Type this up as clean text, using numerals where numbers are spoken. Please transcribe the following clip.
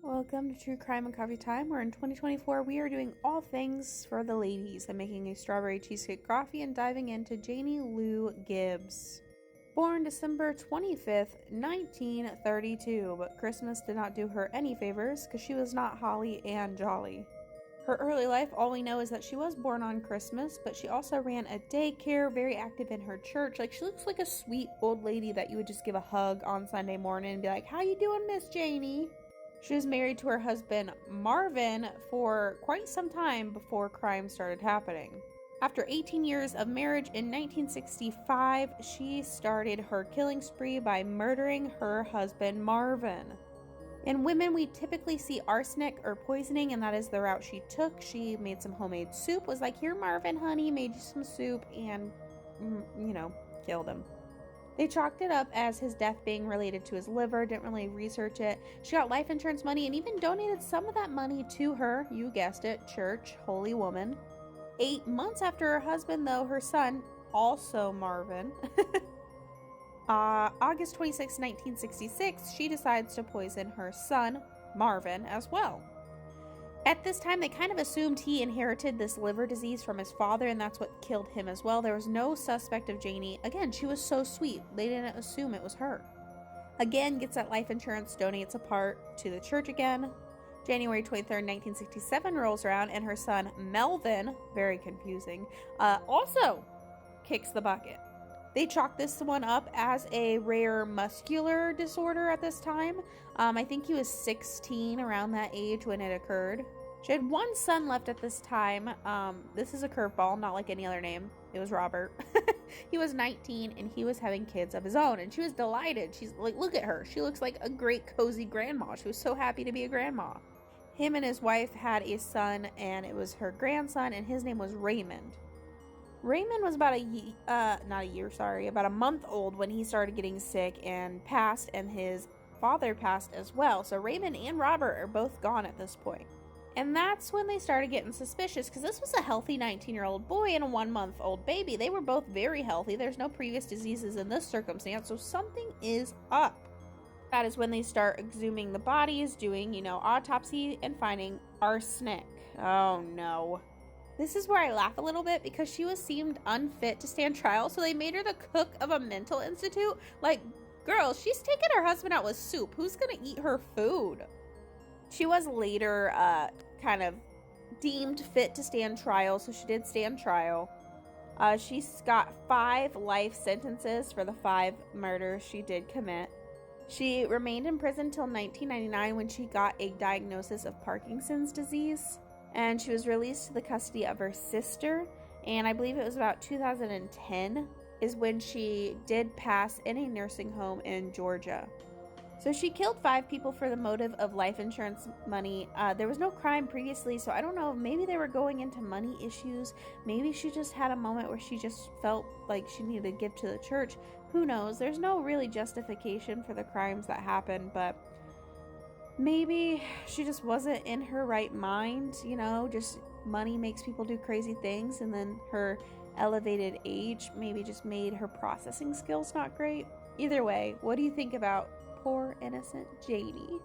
Welcome to True Crime and Coffee Time, where in 2024 we are doing all things for the ladies. I'm making a strawberry cheesecake coffee and diving into Janie Lou Gibbs. Born December 25th, 1932, but Christmas did not do her any favors because she was not holly and jolly. Her early life, all we know is that she was born on Christmas, but she also ran a daycare, very active in her church. Like, she looks like a sweet old lady that you would just give a hug on Sunday morning and be like, "How you doing, Miss Janie?" She was married to her husband, Marvin, for quite some time before crime started happening. After 18 years of marriage in 1965, she started her killing spree by murdering her husband, Marvin. In women, we typically see arsenic or poisoning, and that is the route she took. She made some homemade soup, was like, "Here, Marvin, honey, made you some soup," and, killed him. They chalked it up as his death being related to his liver, didn't really research it. She got life insurance money and even donated some of that money to her, you guessed it, church, holy woman. 8 months after her husband, though, her son, also Marvin, August 26, 1966, she decides to poison her son, Marvin, as well. At this time, they kind of assumed he inherited this liver disease from his father, and that's what killed him as well. There was no suspect of Janie. Again, she was so sweet. They didn't assume it was her. Again, gets that life insurance, donates a part to the church again. January 23rd, 1967 rolls around, and her son, Melvin, very confusing, also kicks the bucket. They chalked this one up as a rare muscular disorder at this time. I think he was 16 around that age when it occurred. She had one son left at this time. This is a curveball, not like any other name. It was Robert. He was 19 and he was having kids of his own, and she was delighted. She's like, look at her. She looks like a great cozy grandma. She was so happy to be a grandma. Him and his wife had a son, and it was her grandson, and his name was Raymond. Raymond was about a month old when he started getting sick and passed, and his father passed as well. So Raymond and Robert are both gone at this point. And that's when they started getting suspicious, because this was a healthy 19-year-old boy and a 1-month-old baby. They were both very healthy. There's no previous diseases in this circumstance, so something is up. That is when they start exhuming the bodies, doing, autopsy, and finding arsenic. Oh no. This is where I laugh a little bit, because she seemed unfit to stand trial, so they made her the cook of a mental institute. Like, girl, she's taking her husband out with soup. Who's gonna eat her food? She was later kind of deemed fit to stand trial, so she did stand trial. She got 5 life sentences for the 5 murders she did commit. She remained in prison until 1999 when she got a diagnosis of Parkinson's disease. And she was released to the custody of her sister, and I believe it was about 2010 is when she did pass in a nursing home in Georgia. So she killed 5 people for the motive of life insurance money. There was no crime previously, so I don't know, maybe they were going into money issues. Maybe she just had a moment where she just felt like she needed to give to the church. Who knows? There's no really justification for the crimes that happened, but maybe she just wasn't in her right mind, just money makes people do crazy things, and then her elevated age maybe just made her processing skills not great. Either way, what do you think about poor innocent Janie?